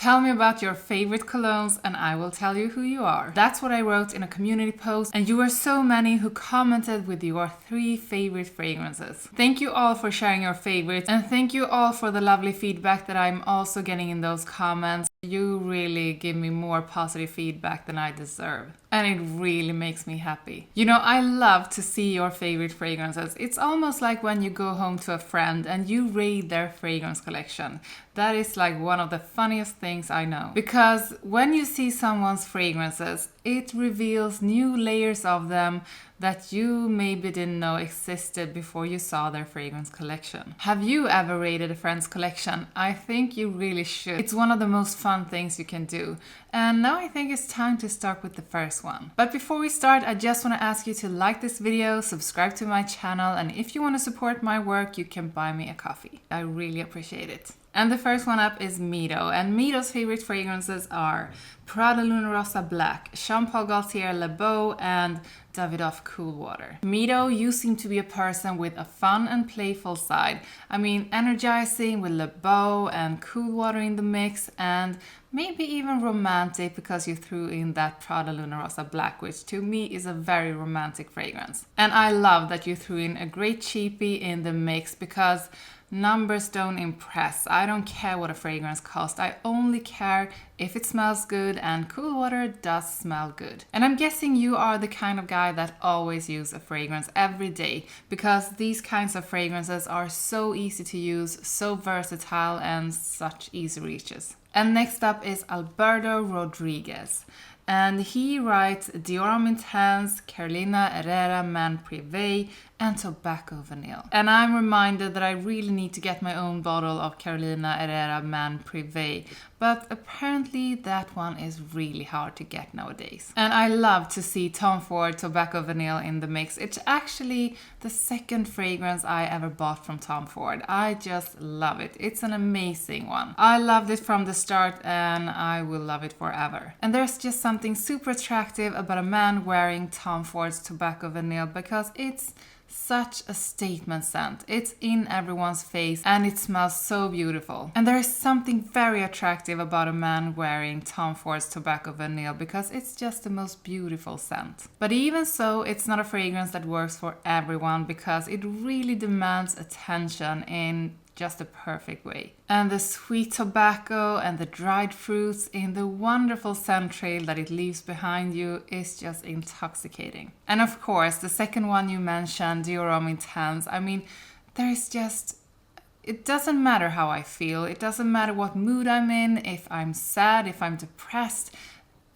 Tell me about your favorite colognes and I will tell you who you are. That's what I wrote in a community post, and you were so many who commented with your 3 favorite fragrances. Thank you all for sharing your favorites, and thank you all for the lovely feedback that I'm also getting in those comments. You really give me more positive feedback than I deserve. And it really makes me happy. You know, I love to see your favorite fragrances. It's almost like when you go home to a friend and you raid their fragrance collection. That is like one of the funniest things I know. Because when you see someone's fragrances, it reveals new layers of them that you maybe didn't know existed before you saw their fragrance collection. Have you ever raided a friend's collection? I think you really should. It's one of the most fun things you can do. And now I think it's time to start with the first one. But before we start, I just want to ask you to like this video, subscribe to my channel, and if you want to support my work, you can buy me a coffee. I really appreciate it. And the first one up is Mido, and Mido's favorite fragrances are Prada Luna Rossa Black, Jean Paul Gaultier Le Beau, and Davidoff Cool Water. Mido, you seem to be a person with a fun and playful side. I mean, energizing with Le Beau and Cool Water in the mix, and maybe even romantic because you threw in that Prada Luna Rossa Black, which to me is a very romantic fragrance. And I love that you threw in a great cheapie in the mix because numbers don't impress. I don't care what a fragrance costs. I only care if it smells good, and Cool Water does smell good. And I'm guessing you are the kind of guy that always uses a fragrance every day, because these kinds of fragrances are so easy to use, so versatile, and such easy reaches. And next up is Alberto Rodriguez. And he writes Dior Homme Intense, Carolina Herrera Man Privé, and Tobacco Vanille. And I'm reminded that I really need to get my own bottle of Carolina Herrera Man Privé, but apparently that one is really hard to get nowadays. And I love to see Tom Ford Tobacco Vanille in the mix. It's actually the second fragrance I ever bought from Tom Ford. I just love it. It's an amazing one. I loved it from the start and I will love it forever. And there's just something super attractive about a man wearing Tom Ford's Tobacco Vanille because it's such a statement scent. It's in everyone's face and it smells so beautiful. And there is something very attractive about a man wearing Tom Ford's Tobacco Vanille because it's just the most beautiful scent. But even so, it's not a fragrance that works for everyone because it really demands attention in just a perfect way. And the sweet tobacco and the dried fruits in the wonderful scent trail that it leaves behind you is just intoxicating. And of course, the second one you mentioned, Dior Homme Intense, I mean, there is just... It doesn't matter how I feel, it doesn't matter what mood I'm in, if I'm sad, if I'm depressed,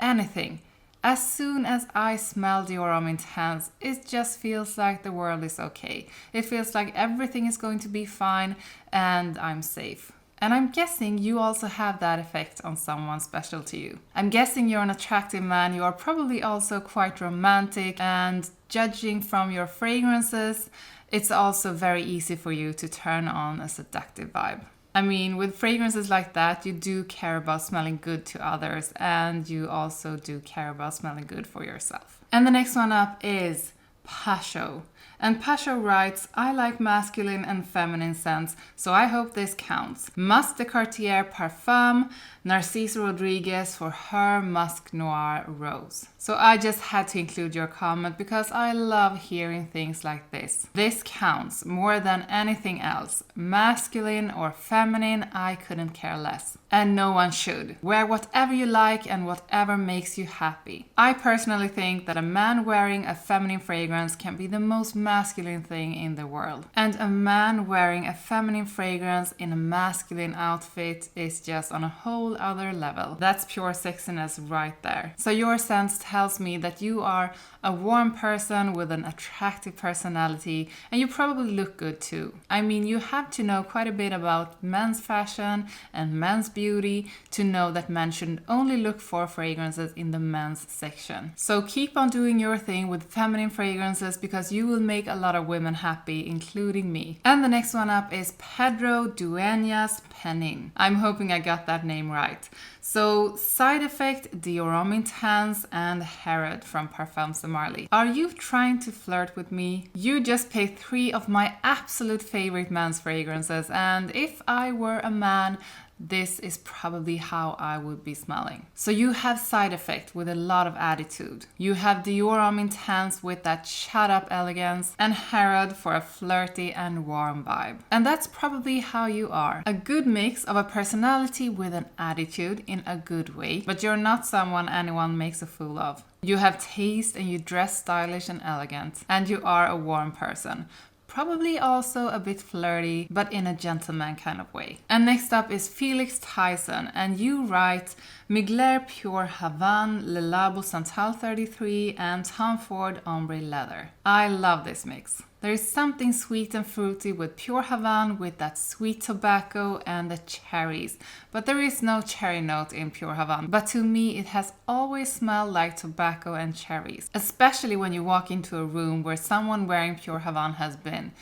anything. As soon as I smell Dior Homme Intense, it just feels like the world is okay. It feels like everything is going to be fine and I'm safe. And I'm guessing you also have that effect on someone special to you. I'm guessing you're an attractive man, you are probably also quite romantic, and judging from your fragrances, it's also very easy for you to turn on a seductive vibe. I mean, with fragrances like that, you do care about smelling good to others, and you also do care about smelling good for yourself. And the next one up is Pasho. And Pasho writes, I like masculine and feminine scents, so I hope this counts. Musk de Cartier Parfum, Narciso Rodriguez for her Musk Noir Rose. So I just had to include your comment because I love hearing things like this. This counts more than anything else. Masculine or feminine, I couldn't care less. And no one should. Wear whatever you like and whatever makes you happy. I personally think that a man wearing a feminine fragrance can be the most masculine thing in the world. And a man wearing a feminine fragrance in a masculine outfit is just on a whole other level. That's pure sexiness right there. So your sense tells me that you are a warm person with an attractive personality, and you probably look good too. I mean, you have to know quite a bit about men's fashion and men's beauty to know that men should only look for fragrances in the men's section. So keep on doing your thing with feminine fragrances because you will make a lot of women happy, including me. And the next one up is Pedro Dueñas Penin. I'm hoping I got that name right. So Side Effect, Dior Homme Intense, and Herod from Parfums de Marly. Are you trying to flirt with me? You just picked 3 of my absolute favorite men's fragrances, and if I were a man, this is probably how I would be smelling. So you have Side Effect with a lot of attitude. You have Dior Homme Intense with that shut up elegance, and Harrod for a flirty and warm vibe. And that's probably how you are. A good mix of a personality with an attitude in a good way, but you're not someone anyone makes a fool of. You have taste and you dress stylish and elegant, and you are a warm person. Probably also a bit flirty, but in a gentleman kind of way. And next up is Felix Tyson, and you write Mugler Pure Havane, Le Labo Santal 33, and Tom Ford Ombre Leather. I love this mix. There is something sweet and fruity with Pure Havane with that sweet tobacco and the cherries. But there is no cherry note in Pure Havane. But to me, it has always smelled like tobacco and cherries. Especially when you walk into a room where someone wearing Pure Havane has been.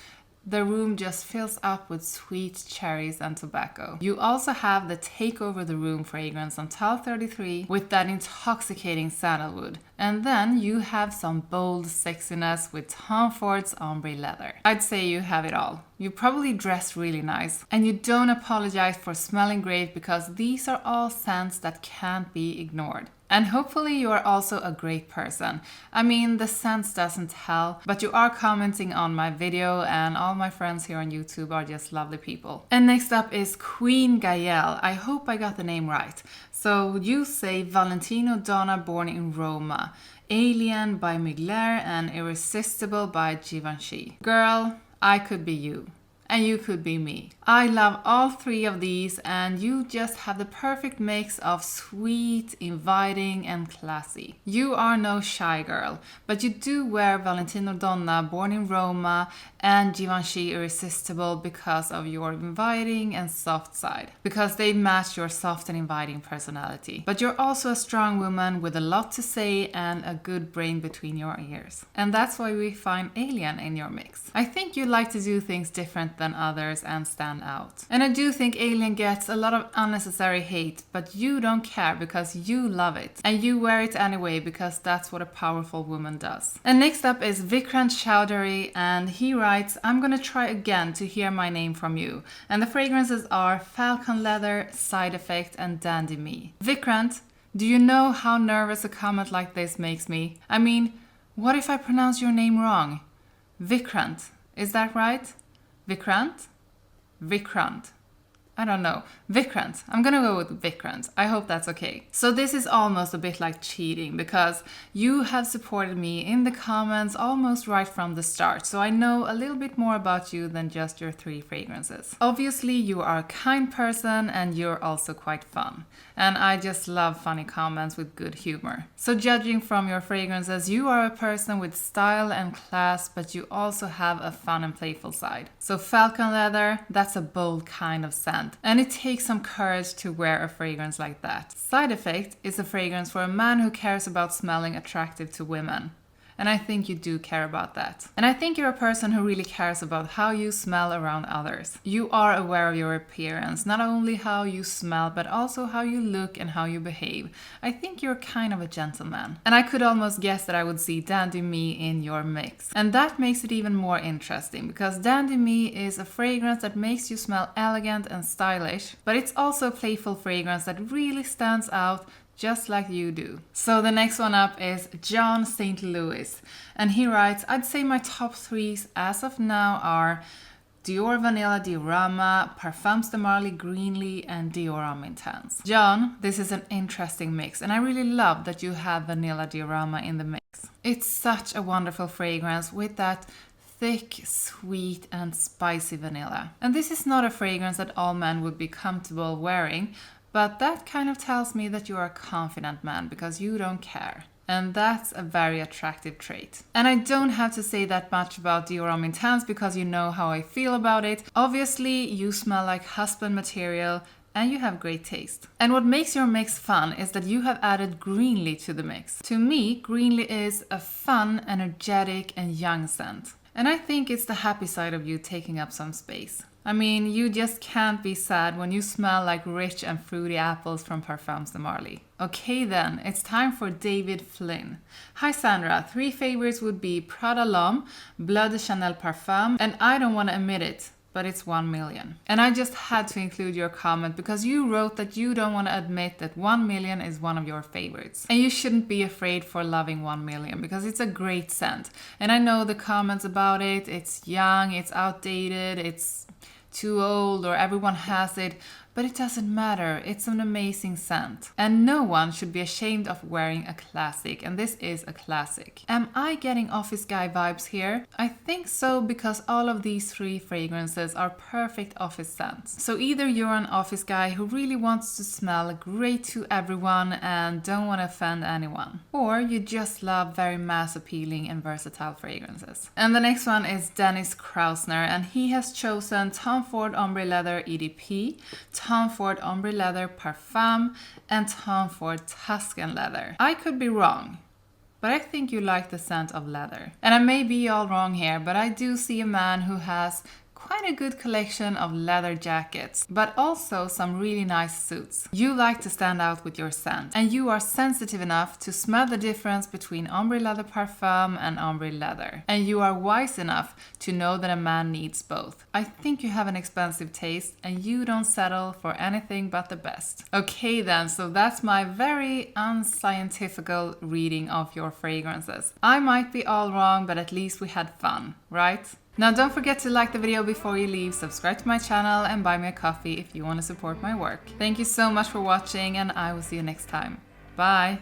The room just fills up with sweet cherries and tobacco. You also have the Take Over the Room fragrance on Tal 33 with that intoxicating sandalwood. And then you have some bold sexiness with Tom Ford's Ombre Leather. I'd say you have it all. You probably dress really nice. And you don't apologize for smelling great because these are all scents that can't be ignored. And hopefully you are also a great person. I mean, the sense doesn't tell, but you are commenting on my video and all my friends here on YouTube are just lovely people. And next up is Queen Gael. I hope I got the name right. So you say Valentino Donna Born in Roma, Alien by Mugler, and Irresistible by Givenchy. Girl, I could be you. And you could be me. I love all three of these, and you just have the perfect mix of sweet, inviting, and classy. You are no shy girl, but you do wear Valentino Donna Born in Roma and Givenchy Irresistible because of your inviting and soft side, because they match your soft and inviting personality. But you're also a strong woman with a lot to say and a good brain between your ears. And that's why we find Alien in your mix. I think you like to do things different than others and stand out. And I do think Alien gets a lot of unnecessary hate, but you don't care because you love it. And you wear it anyway because that's what a powerful woman does. And next up is Vikrant Chowdhury, and he writes, I'm gonna try again to hear my name from you. And the fragrances are Falcon Leather, Side Effect, and Dandy Me. Vikrant, do you know how nervous a comment like this makes me? I mean, what if I pronounce your name wrong? Vikrant, is that right? Vikrant? Vikrant. I don't know. Vikrant. I'm gonna go with Vikrant. I hope that's okay. So this is almost a bit like cheating because you have supported me in the comments almost right from the start. So I know a little bit more about you than just your 3 fragrances. Obviously, you are a kind person and you're also quite fun. And I just love funny comments with good humor. So judging from your fragrances, you are a person with style and class, but you also have a fun and playful side. So Falcon Leather, that's a bold kind of scent. And it takes some courage to wear a fragrance like that. Side Effect is a fragrance for a man who cares about smelling attractive to women. And I think you do care about that. And I think you're a person who really cares about how you smell around others. You are aware of your appearance, not only how you smell, but also how you look and how you behave. I think you're kind of a gentleman. And I could almost guess that I would see Dandy Me in your mix. And that makes it even more interesting, because Dandy Me is a fragrance that makes you smell elegant and stylish, but it's also a playful fragrance that really stands out, just like you do. So the next one up is John St. Louis. And he writes, I'd say my top 3s as of now are Dior Vanilla Diorama, Parfums de Marly Greenly, and Dior Homme Intense. John, this is an interesting mix, and I really love that you have Vanilla Diorama in the mix. It's such a wonderful fragrance with that thick, sweet, and spicy vanilla. And this is not a fragrance that all men would be comfortable wearing, but that kind of tells me that you are a confident man because you don't care. And that's a very attractive trait. And I don't have to say that much about Dior Homme Intense because you know how I feel about it. Obviously, you smell like husband material and you have great taste. And what makes your mix fun is that you have added Greenly to the mix. To me, Greenly is a fun, energetic, and young scent. And I think it's the happy side of you taking up some space. I mean, you just can't be sad when you smell like rich and fruity apples from Parfums de Marly. Okay then, it's time for David Flynn. Hi Sandra, 3 favorites would be Prada L'Homme, Bleu de Chanel Parfum, and I don't want to admit it, but it's 1 million. And I just had to include your comment because you wrote that you don't want to admit that 1 million is one of your favorites. And you shouldn't be afraid for loving 1 million because it's a great scent. And I know the comments about it, it's young, it's outdated, it's too old, or everyone has it. But it doesn't matter, it's an amazing scent. And no one should be ashamed of wearing a classic, and this is a classic. Am I getting office guy vibes here? I think so, because all of these 3 fragrances are perfect office scents. So either you're an office guy who really wants to smell great to everyone and don't want to offend anyone, or you just love very mass appealing and versatile fragrances. And the next one is Dennis Krausner, and he has chosen Tom Ford Ombre Leather EDP, Tom Ford Ombre Leather Parfum, and Tom Ford Tuscan Leather. I could be wrong, but I think you like the scent of leather. And I may be all wrong here, but I do see a man who has quite a good collection of leather jackets, but also some really nice suits. You like to stand out with your scent, and you are sensitive enough to smell the difference between ombre leather parfum and ombre leather. And you are wise enough to know that a man needs both. I think you have an expensive taste, and you don't settle for anything but the best. Okay then, so that's my very unscientifical reading of your fragrances. I might be all wrong, but at least we had fun, right? Now don't forget to like the video before you leave, subscribe to my channel, and buy me a coffee if you want to support my work. Thank you so much for watching, and I will see you next time. Bye!